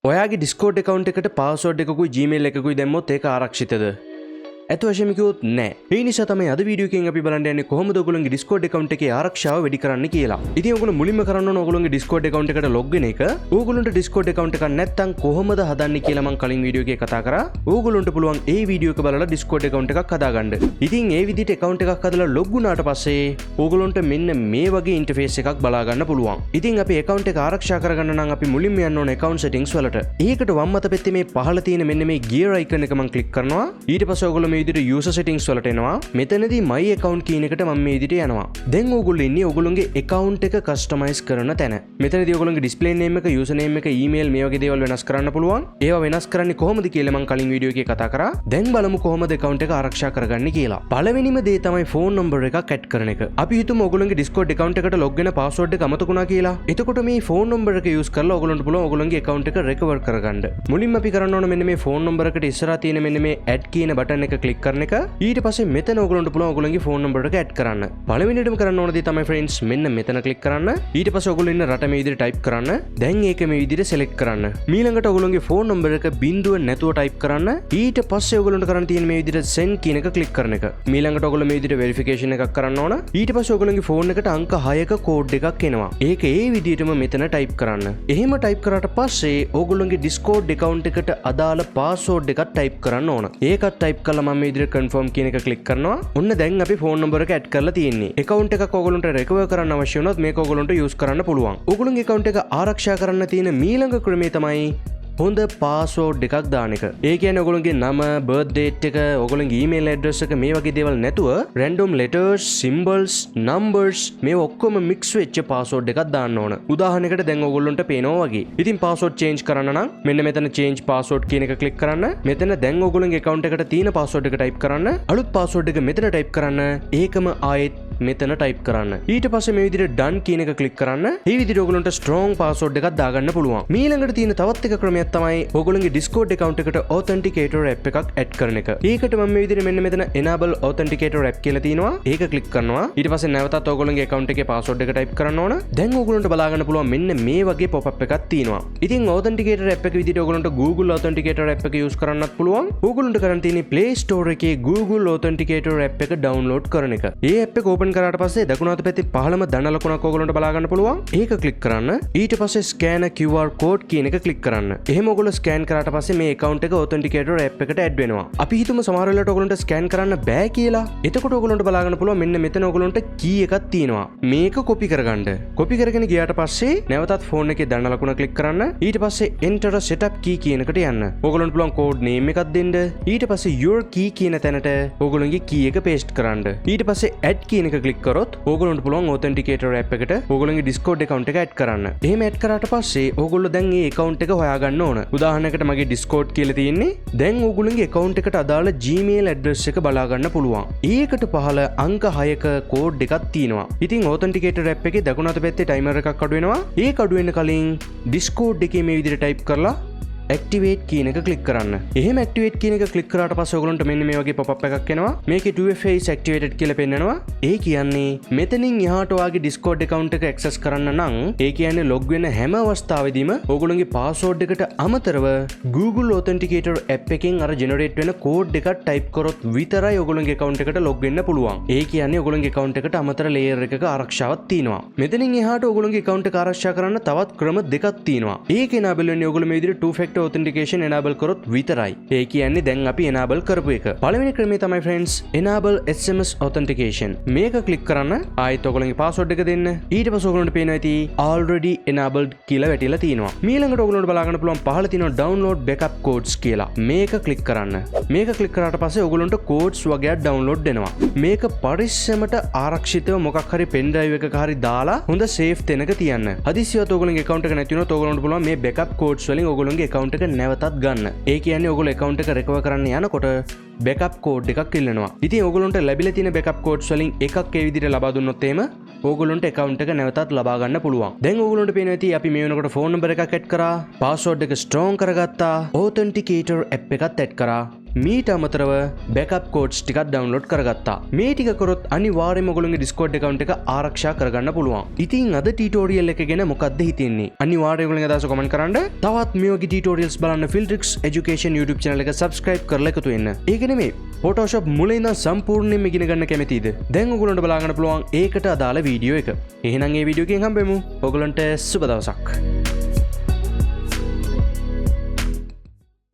ඔයාගේ Discord account එකට password එකකුයි Gmail එකකුයි දැම්මොත් ඒක ආරක්ෂිතද? ඇත්ත වශයෙන්ම කිව්වොත් නෑ. ඒ නිසා තමයි අද වීඩියෝ එකෙන් අපි බලන්න යන්නේ කොහොමද ඔයගොල්ලෝගේ Discord account එකේ ආරක්ෂාව වැඩි කරන්න කියලා. ඉතින් ඔයගොල්ලෝ මුලින්ම කරන්න ඕන ඔයගොල්ලෝගේ Discord account එකට log වෙන එක. ඔයගොල්ලන්ට Discord account එකක් නැත්නම් කොහොමද හදන්නේ කියලා මම කලින් වීඩියෝ එකේ කතා කරා. ඔයගොල්ලන්ට පුළුවන් ඒ වීඩියෝ එක බලලා Discord account එකක් හදාගන්න. ඉතින් ඒ විදිහට account එකක් හදලා log වුණාට පස්සේ ඔයගොල්ලන්ට මෙන්න මේ වගේ interface එකක් බලා ගන්න පුළුවන්. ඉතින් අපි account එක ආරක්ෂා කරගන්න නම් අපි මුලින්ම යන්න ඕන account settings වලට. ඒකට වම් අත පැත්තේ මේ පහළ තියෙන මෙන්න මේ gear icon එක මම click කරනවා. ඊට පස්සේ ඔයගොල්ලෝ මේ විදිහට user settings වලට එනවා. මෙතනදී my account කියන එකට මම මේ විදිහට යනවා. දැන් ඕගොල්ලෝ ඉන්නේ ඕගොල්ලෝගේ account එක customize කරන තැන. මෙතනදී ඕගොල්ලෝගේ display name එක, user name එක, email මේ වගේ දේවල් වෙනස් කරන්න පුළුවන්. ඒවා වෙනස් කරන්නේ කොහොමද කියලා මම කලින් වීඩියෝ එකේ කතා කරා. දැන් බලමු කොහොමද account එක ආරක්ෂා කරගන්නේ කියලා. පළවෙනිම දේ තමයි phone number එකක් add කරන එක. අපි හිතමු ඕගොල්ලෝගේ Discord account එකට log වෙන password එක අමතකුණා කියලා. එතකොට මේ phone number එක use කරලා ඕගොල්ලන්ට පුළුවන් ඕගොල්ලෝගේ account එක recover කරගන්න. මුලින්ම අපි කරන්න ඕන මෙන්න මේ phone number එකට ඉස්සරහා තියෙන මෙන්න මේ add කියන button එක click කරන එක. ඊට පස්සේ මෙතන ඔයගොල්ලන්ට පුළුවන් ඔයගොල්ලන්ගේ ෆෝන් නම්බර් එක ඇඩ් කරන්න. පළවෙනියටම කරන්න ඕන දේ තමයි friends මෙන්න මෙතන ක්ලික් කරන්න. ඊට පස්සේ ඔයගොල්ලෝ ඉන්න රට මේ විදිහට ටයිප් කරන්න. දැන් ඒක මේ විදිහට select කරන්න. ඊළඟට ඔයගොල්ලන්ගේ ෆෝන් නම්බර් එක බිඳුව නැතුව ටයිප් කරන්න. ඊට පස්සේ ඔයගොල්ලන්ට කරන්න තියෙන මේ විදිහට send කියන එක ක්ලික් කරන එක. ඊළඟට ඔයගොල්ලෝ මේ විදිහට verification එකක් කරන්න ඕන. ඊට පස්සේ ඔයගොල්ලන්ගේ ෆෝන් එකට අංක 6ක කෝඩ් එකක් එනවා. ඒක ඒ විදිහටම මෙතන ටයිප් කරන්න. එහෙම ටයිප් කරාට පස්සේ ඔයගොල්ලන්ගේ Discord account එකට අදාළ password එකක් ටයිප් කරන්න ඕන. ඒකත් ටයිප් කළා මම මේ විදිහට confirm කියන එක ක්ලික් කරනවා. ඔන්න දැන් අපි ෆෝන් නම්බර් එක ඇඩ් කරලා තියෙන්නේ. account එකක් ඔයගොල්ලන්ට recover කරන්න අවශ්‍ය වුණොත් මේක ඔයගොල්ලන්ට use කරන්න පුළුවන්. ඔයගොල්ලන්ගේ account එක ආරක්ෂා කරන්න තියෙන ඊළඟ ක්‍රමය තමයි හොඳ පාස්වර්ඩ් එකක් දාන එක. ඒ කියන්නේ ඔයගොල්ලන්ගේ නම, birth date එක, ඔයගොල්ලන්ගේ email address එක මේ වගේ දේවල් නැතුව random letters, symbols, numbers මේ ඔක්කොම mix වෙච්ච පාස්වර්ඩ් එකක් දාන්න ඕන. උදාහරණයකට දැන් ඔයගොල්ලන්ට පේනවා වගේ. ඉතින් පාස්වර්ඩ් change කරන්න නම් මෙන්න මෙතන change password කියන එක click කරන්න. මෙතන දැන් ඔයගොල්ලන්ගේ account එකට තියෙන password එක type කරන්න. අලුත් password එක මෙතන type කරන්න. ඒකම ආයෙත් මෙතන type කරන්න. ඊට පස්සේ මේ විදිහට done කියන එක click කරන්න. මේ විදිහට ඔයගොල්ලන්ට strong password එකක් දාගන්න පුළුවන්. ඊළඟට තියෙන තවත් එක ක්‍රමයක් තමයි ඔයගොල්ලන්ගේ Discord account එකට authenticator app එකක් add කරන එක. ඒකට මම මේ විදිහට මෙන්න මෙතන enable authenticator app කියලා තියෙනවා. ඒක click කරනවා. ඊට පස්සේ නැවතත් ඔයගොල්ලන්ගේ account එකේ password එක type කරන්න ඕන. දැන් ඔයගොල්ලන්ට බලා ගන්න පුළුවන් මෙන්න මේ වගේ pop up එකක් තියෙනවා. ඉතින් authenticator app එක විදිහට ඔයගොල්ලන්ට Google authenticator app එක use කරන්නත් පුළුවන්. ඔයගොල්ලන්ට කරන්න තියෙන්නේ Play Store එකේ Google authenticator app එක download කරන එක. ඒ app එක open කරාට පස්සේ දකුණු අත පැත්තේ පහළම දන ලකුණක් ඔයගොල්ලන්ට බලා ගන්න පුළුවන්. ඒක click කරන්න. ඊට පස්සේ scan a QR code කියන එක click කරන්න. එහෙම ඔයගොල්ලෝ ස්කෑන් කරාට පස්සේ මේ account එක authenticator app එකට add වෙනවා. අපි හිතමු සමහර වෙලාවට ඔයගොල්ලන්ට ස්කෑන් කරන්න බෑ කියලා. එතකොට ඔයගොල්ලන්ට බලා ගන්න පුළුවන් මෙන්න මෙතන ඔයගොල්ලන්ට key එකක් තියෙනවා. මේක copy කරගන්න. copy කරගෙන ගියාට පස්සේ නැවතත් phone එකේ දන්න ලකුණ click කරන්න. ඊට පස්සේ enter a setup key කියන එකට යන්න. ඔයගොල්ලන්ට පුළුවන් code name එකක් දෙන්න. ඊට පස්සේ your key කියන තැනට ඔයගොල්ලන්ගේ key එක paste කරන්න. ඊට පස්සේ add කියන එක click කරොත් ඔයගොල්ලන්ට පුළුවන් authenticator app එකට ඔයගොල්ලන්ගේ Discord account එක add කරන්න. එහෙම add කරාට පස්සේ ඔයගොල්ලෝ දැන් මේ account එක හොයාගන්න ඕන. උදාහරණයකට මගේ Discord කියලා තියෙන්නේ. දැන් ඕගොල්ලන්ගේ account එකට අදාළ Gmail address එක බලා ගන්න පුළුවන්. ඒකට පහළ අංක 6ක කෝඩ් එකක් තියෙනවා. ඉතින් authenticator app එකේ දකුණු අත පැත්තේ timer එකක් අඩු වෙනවා. ඒක අඩු වෙන්න කලින් Discord එකේ මේ විදිහට type කරලා activate කියන එක click කරන්න. එහෙම activate කියන එක click කරාට පස්සේ ඔයගොල්ලන්ට මෙන්න මේ වගේ pop up එකක් එනවා. මේකේ 2FA is activated කියලා පෙන්නනවා. ඒ කියන්නේ මෙතනින් එහාට ඔයාගේ Discord account එක access කරන්න නම් ඒ කියන්නේ log වෙන හැම අවස්ථාවෙදීම ඔයගොල්ලන්ගේ password එකට අමතරව Google authenticator app එකෙන් අර generate වෙන code එකක් type කරොත් විතරයි ඔයගොල්ලන්ගේ account එකට log වෙන්න පුළුවන්. ඒ කියන්නේ ඔයගොල්ලන්ගේ account එකට අමතර layer එකක ආරක්ෂාවක් තියෙනවා. මෙතනින් එහාට ඔයගොල්ලන්ගේ account එක ආරක්ෂා කරන්න තවත් ක්‍රම දෙකක් තියෙනවා. ඒක enable වෙන්නේ ඔයගොල්ලෝ මේ විදිහට two factor authentication enable කරොත් විතරයි. ඒ කියන්නේ දැන් අපි enable කරපු එක. පළවෙනි ක්‍රමය තමයි friends enable SMS authentication. මේක click කරන්න. ආයෙත් ඔයගොල්ලන්ගේ password එක දෙන්න. ඊට පස්සේ ඔයගොල්ලන්ට පේනවා ඇති already enabled කියලා වැටිලා තියෙනවා. ඊළඟට ඔයගොල්ලන්ට බලා ගන්න පුළුවන් පහළ තියෙනවා download backup codes කියලා. මේක click කරන්න. මේක click කරාට පස්සේ ඔයගොල්ලන්ට codes වගේක් download වෙනවා. මේක පරිස්සමට ආරක්ෂිතව මොකක් හරි pen drive එකක හරි දාලා හොඳ safe තැනක තියන්න. හදිසියවත් ඔයගොල්ලන්ගේ account එක නැති වුණොත් ඔයගොල්ලන්ට පුළුවන් මේ backup codes වලින් ඔයගොල්ලන්ගේ account එක නැවතත් ගන්න. ඒ කියන්නේ ඔයගොල්ලෝ account එක recover කරන්න යනකොට backup code එකක් ඉල්ලනවා. ඉතින් ඔයගොල්ලන්ට ලැබිලා තියෙන backup codes වලින් එකක් ඒ විදිහට ලබා දුන්නොත් එහෙම ඔයගොල්ලන්ට account එක නැවතත් ලබා ගන්න පුළුවන්. දැන් ඔයගොල්ලන්ට පේනවා ඇති අපි මේ වෙනකොට phone number එකක් add කරා, password එක strong කරගත්තා, authenticator app එකත් add කරා. මීට අමතරව බෑකප් කෝඩ්ස් ටිකක් ඩවුන්ලෝඩ් කරගත්තා. මේ ටික කරොත් අනිවාර්යයෙන්ම ඔයගොල්ලෝගේ Discord account එක ආරක්ෂා කරගන්න පුළුවන්. ඉතින් අද ටියුටෝරියල් එක ගැන මොකක්ද හිතෙන්නේ? අනිවාර්යයෙන් ඔයගොල්ලෝගේ අදහස කමෙන්ට් කරන්න. තවත් මේ වගේ ටියුටෝරියල්ස් බලන්න Filtrix Education YouTube channel එක subscribe කරලා එකතු වෙන්න. ඒක නෙමෙයි Photoshop මුලින් ඉඳන් සම්පූර්ණයෙන්ම ඉගෙන ගන්න කැමතිද? දැන් ඔයගොල්ලන්ට බලා ගන්න පුළුවන් ඒකට අදාළ වීඩියෝ එක. එහෙනම් මේ වීඩියෝ එකෙන් හම්බෙමු. ඔයගොල්ලන්ට සුබ දවසක්.